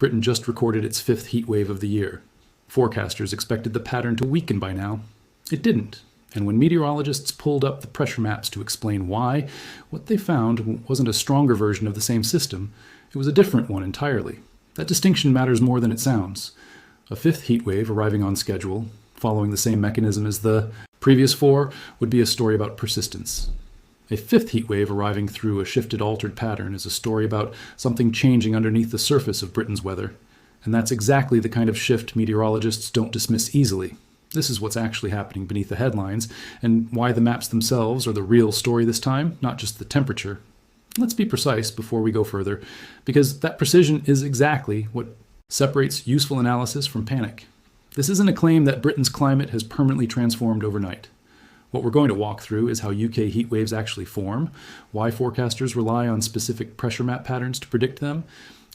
Britain just recorded its fifth heat wave of the year. Forecasters expected the pattern to weaken by now. It didn't. And when meteorologists pulled up the pressure maps to explain why, what they found wasn't a stronger version of the same system. It was a different one entirely. That distinction matters more than it sounds. A fifth heat wave arriving on schedule, following the same mechanism as the previous four, would be a story about persistence. A fifth heat wave arriving through a shifted, altered pattern is a story about something changing underneath the surface of Britain's weather. And that's exactly the kind of shift meteorologists don't dismiss easily. This is what's actually happening beneath the headlines, and why the maps themselves are the real story this time, not just the temperature. Let's be precise before we go further, because that precision is exactly what separates useful analysis from panic. This isn't a claim that Britain's climate has permanently transformed overnight. What we're going to walk through is how UK heat waves actually form, why forecasters rely on specific pressure map patterns to predict them,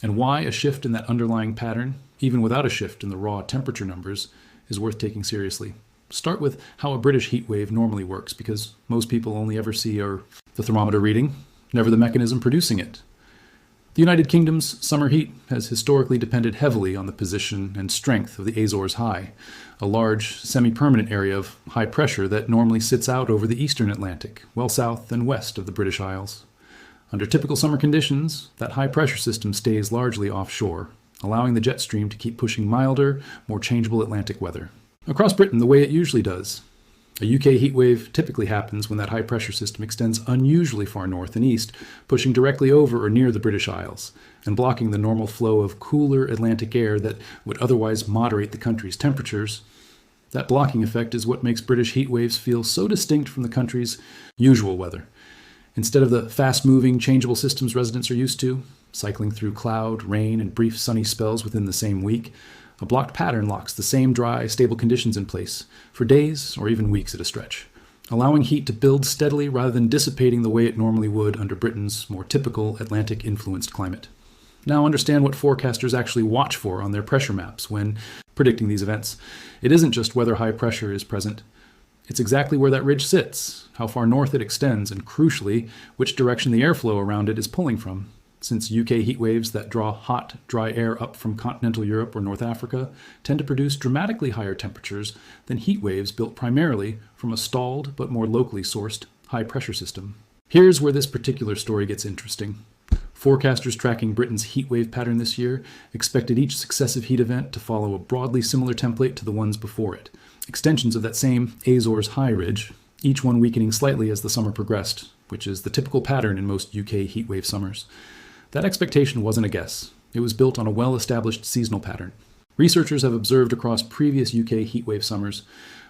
and why a shift in that underlying pattern, even without a shift in the raw temperature numbers, is worth taking seriously. Start with how a British heat wave normally works, because most people only ever see the thermometer reading, never the mechanism producing it. The United Kingdom's summer heat has historically depended heavily on the position and strength of the Azores High, a large, semi-permanent area of high pressure that normally sits out over the eastern Atlantic, well south and west of the British Isles. Under typical summer conditions, that high-pressure system stays largely offshore, allowing the jet stream to keep pushing milder, more changeable Atlantic weather. Across Britain, the way it usually does. A UK heat wave typically happens when that high-pressure system extends unusually far north and east, pushing directly over or near the British Isles, and blocking the normal flow of cooler Atlantic air that would otherwise moderate the country's temperatures. That blocking effect is what makes British heat waves feel so distinct from the country's usual weather. Instead of the fast-moving, changeable systems residents are used to, cycling through cloud, rain, and brief sunny spells within the same week, a blocked pattern locks the same dry, stable conditions in place for days or even weeks at a stretch, allowing heat to build steadily rather than dissipating the way it normally would under Britain's more typical Atlantic-influenced climate. Now understand what forecasters actually watch for on their pressure maps when predicting these events. It isn't just whether high pressure is present. It's exactly where that ridge sits, how far north it extends, and crucially, which direction the airflow around it is pulling from. Since UK heat waves that draw hot, dry air up from continental Europe or North Africa tend to produce dramatically higher temperatures than heat waves built primarily from a stalled but more locally sourced high-pressure system. Here's where this particular story gets interesting. Forecasters tracking Britain's heat wave pattern this year expected each successive heat event to follow a broadly similar template to the ones before it, extensions of that same Azores high ridge, each one weakening slightly as the summer progressed, which is the typical pattern in most UK heat wave summers. That expectation wasn't a guess. It was built on a well-established seasonal pattern. Researchers have observed across previous UK heatwave summers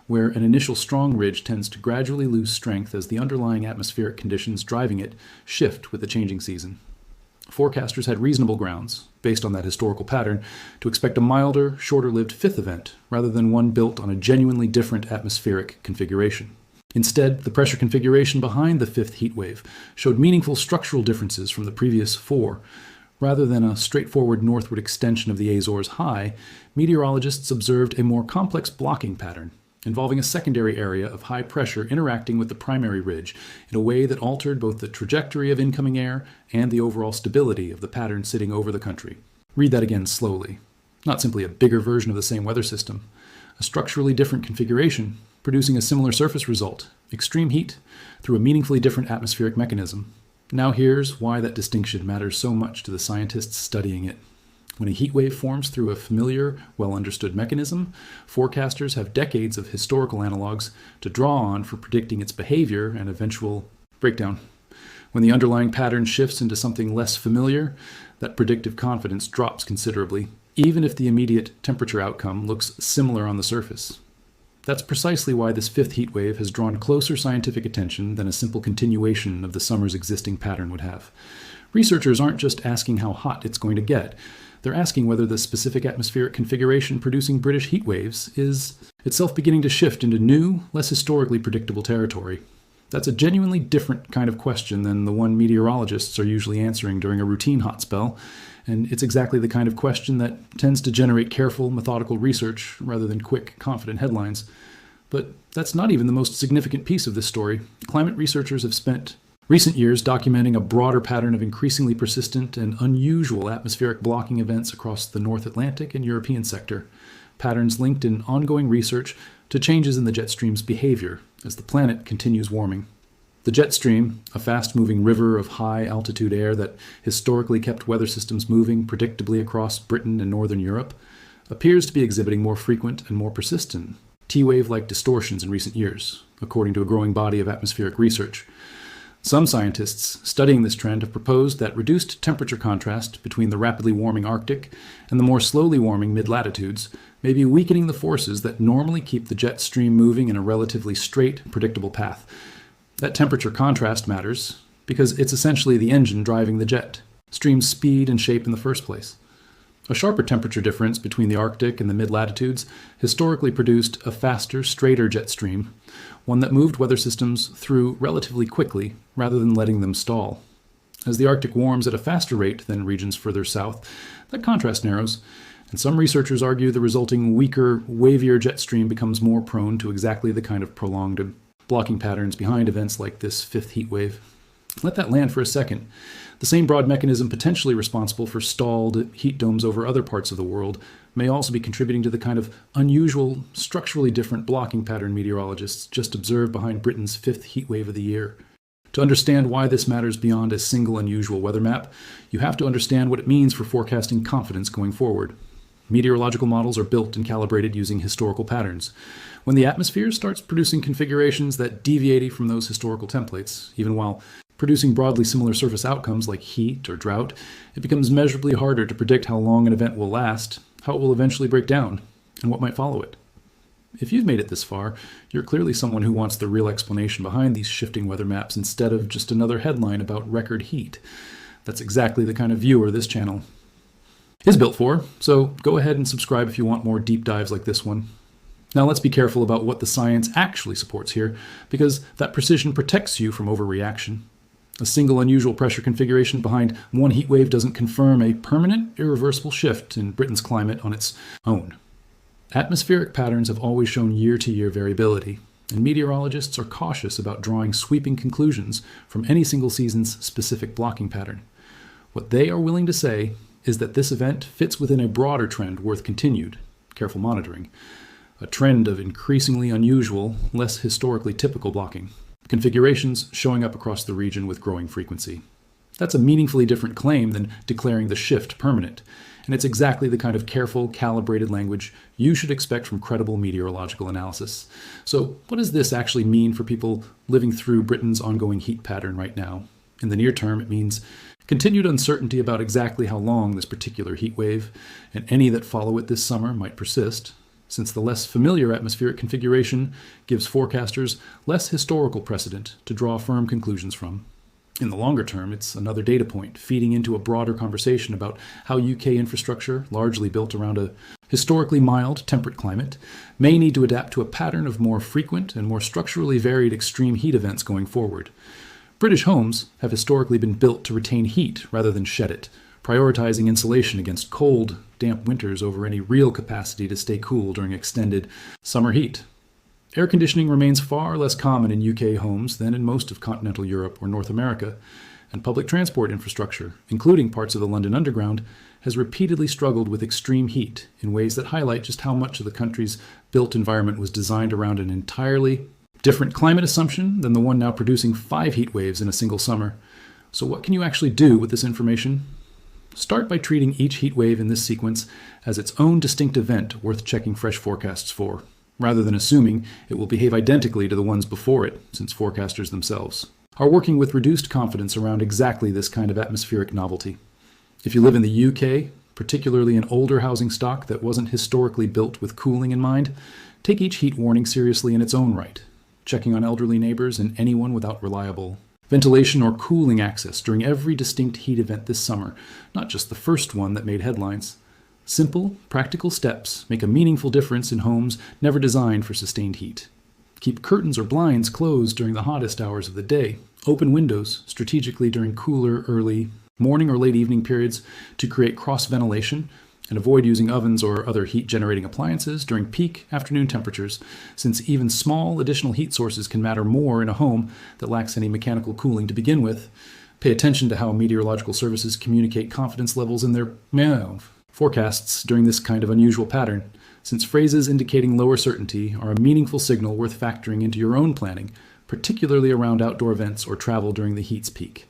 where an initial strong ridge tends to gradually lose strength as the underlying atmospheric conditions driving it shift with the changing season. Forecasters had reasonable grounds, based on that historical pattern, to expect a milder, shorter-lived fifth event rather than one built on a genuinely different atmospheric configuration. Instead, the pressure configuration behind the fifth heat wave showed meaningful structural differences from the previous four. Rather than a straightforward northward extension of the Azores High, meteorologists observed a more complex blocking pattern, involving a secondary area of high pressure interacting with the primary ridge in a way that altered both the trajectory of incoming air and the overall stability of the pattern sitting over the country. Read that again slowly. Not simply a bigger version of the same weather system. A structurally different configuration, producing a similar surface result, extreme heat, through a meaningfully different atmospheric mechanism. Now here's why that distinction matters so much to the scientists studying it. When a heat wave forms through a familiar, well-understood mechanism, forecasters have decades of historical analogs to draw on for predicting its behavior and eventual breakdown. When the underlying pattern shifts into something less familiar, that predictive confidence drops considerably, even if the immediate temperature outcome looks similar on the surface. That's precisely why this fifth heat wave has drawn closer scientific attention than a simple continuation of the summer's existing pattern would have. Researchers aren't just asking how hot it's going to get. They're asking whether the specific atmospheric configuration producing British heat waves is itself beginning to shift into new, less historically predictable territory. That's a genuinely different kind of question than the one meteorologists are usually answering during a routine hot spell, and it's exactly the kind of question that tends to generate careful, methodical research rather than quick, confident headlines. But that's not even the most significant piece of this story. Climate researchers have spent Recent years documenting a broader pattern of increasingly persistent and unusual atmospheric blocking events across the North Atlantic and European sector, patterns linked in ongoing research to changes in the jet stream's behavior as the planet continues warming. The jet stream, a fast-moving river of high-altitude air that historically kept weather systems moving predictably across Britain and northern Europe, appears to be exhibiting more frequent and more persistent T-wave-like distortions in recent years, according to a growing body of atmospheric research. Some scientists studying this trend have proposed that reduced temperature contrast between the rapidly warming Arctic and the more slowly warming mid-latitudes may be weakening the forces that normally keep the jet stream moving in a relatively straight, predictable path. That temperature contrast matters because it's essentially the engine driving the jet stream's speed and shape in the first place. A sharper temperature difference between the Arctic and the mid-latitudes historically produced a faster, straighter jet stream, one that moved weather systems through relatively quickly rather than letting them stall. As the Arctic warms at a faster rate than regions further south, that contrast narrows, and some researchers argue the resulting weaker, wavier jet stream becomes more prone to exactly the kind of prolonged blocking patterns behind events like this fifth heat wave. Let that land for a second. The same broad mechanism potentially responsible for stalled heat domes over other parts of the world may also be contributing to the kind of unusual, structurally different blocking pattern meteorologists just observed behind Britain's fifth heat wave of the year. To understand why this matters beyond a single unusual weather map, you have to understand what it means for forecasting confidence going forward. Meteorological models are built and calibrated using historical patterns. When the atmosphere starts producing configurations that deviate from those historical templates, even while producing broadly similar surface outcomes like heat or drought, it becomes measurably harder to predict how long an event will last, how it will eventually break down, and what might follow it. If you've made it this far, you're clearly someone who wants the real explanation behind these shifting weather maps instead of just another headline about record heat. That's exactly the kind of viewer this channel is built for, so go ahead and subscribe if you want more deep dives like this one. Now let's be careful about what the science actually supports here, because that precision protects you from overreaction. A single unusual pressure configuration behind one heat wave doesn't confirm a permanent, irreversible shift in Britain's climate on its own. Atmospheric patterns have always shown year-to-year variability, and meteorologists are cautious about drawing sweeping conclusions from any single season's specific blocking pattern. What they are willing to say is that this event fits within a broader trend worth continued, careful monitoring, a trend of increasingly unusual, less historically typical blocking, configurations showing up across the region with growing frequency. That's a meaningfully different claim than declaring the shift permanent, and it's exactly the kind of careful, calibrated language you should expect from credible meteorological analysis. So what does this actually mean for people living through Britain's ongoing heat pattern right now? In the near term, it means continued uncertainty about exactly how long this particular heat wave, and any that follow it this summer, might persist, since the less familiar atmospheric configuration gives forecasters less historical precedent to draw firm conclusions from. In the longer term, it's another data point feeding into a broader conversation about how UK infrastructure, largely built around a historically mild, temperate climate, may need to adapt to a pattern of more frequent and more structurally varied extreme heat events going forward. British homes have historically been built to retain heat rather than shed it, prioritizing insulation against cold, damp winters over any real capacity to stay cool during extended summer heat. Air conditioning remains far less common in UK homes than in most of continental Europe or North America, and public transport infrastructure, including parts of the London Underground, has repeatedly struggled with extreme heat in ways that highlight just how much of the country's built environment was designed around an entirely different climate assumption than the one now producing 5 heat waves in a single summer. So what can you actually do with this information? Start by treating each heat wave in this sequence as its own distinct event worth checking fresh forecasts for, rather than assuming it will behave identically to the ones before it, since forecasters themselves are working with reduced confidence around exactly this kind of atmospheric novelty. If you live in the UK, particularly an older housing stock that wasn't historically built with cooling in mind, take each heat warning seriously in its own right, checking on elderly neighbors and anyone without reliable ventilation or cooling access during every distinct heat event this summer, not just the first one that made headlines. Simple, practical steps make a meaningful difference in homes never designed for sustained heat. Keep curtains or blinds closed during the hottest hours of the day. Open windows strategically during cooler, early morning or late evening periods to create cross-ventilation, and avoid using ovens or other heat-generating appliances during peak afternoon temperatures, since even small additional heat sources can matter more in a home that lacks any mechanical cooling to begin with. Pay attention to how meteorological services communicate confidence levels in their forecasts during this kind of unusual pattern, since phrases indicating lower certainty are a meaningful signal worth factoring into your own planning, particularly around outdoor events or travel during the heat's peak.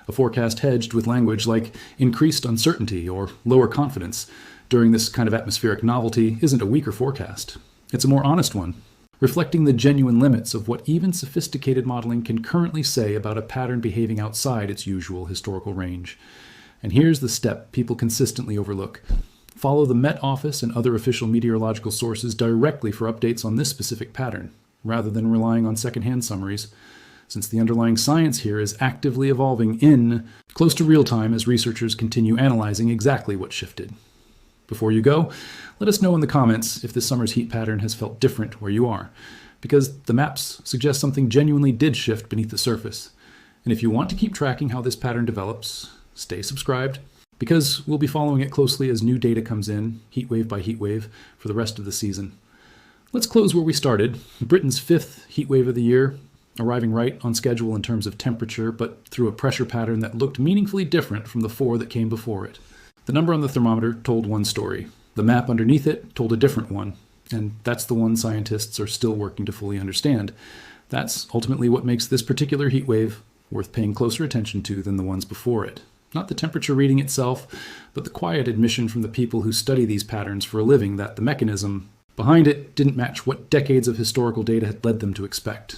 A forecast hedged with language like increased uncertainty or lower confidence during this kind of atmospheric novelty isn't a weaker forecast. It's a more honest one, reflecting the genuine limits of what even sophisticated modeling can currently say about a pattern behaving outside its usual historical range. And here's the step people consistently overlook. Follow the Met Office and other official meteorological sources directly for updates on this specific pattern, rather than relying on secondhand summaries, since the underlying science here is actively evolving in close to real time as researchers continue analyzing exactly what shifted. Before you go, let us know in the comments if this summer's heat pattern has felt different where you are, because the maps suggest something genuinely did shift beneath the surface. And if you want to keep tracking how this pattern develops, stay subscribed, because we'll be following it closely as new data comes in, heatwave by heatwave, for the rest of the season. Let's close where we started. Britain's 5th heatwave of the year, arriving right on schedule in terms of temperature, but through a pressure pattern that looked meaningfully different from the 4 that came before it. The number on the thermometer told one story. The map underneath it told a different one, and that's the one scientists are still working to fully understand. That's ultimately what makes this particular heatwave worth paying closer attention to than the ones before it. Not the temperature reading itself, but the quiet admission from the people who study these patterns for a living that the mechanism behind it didn't match what decades of historical data had led them to expect.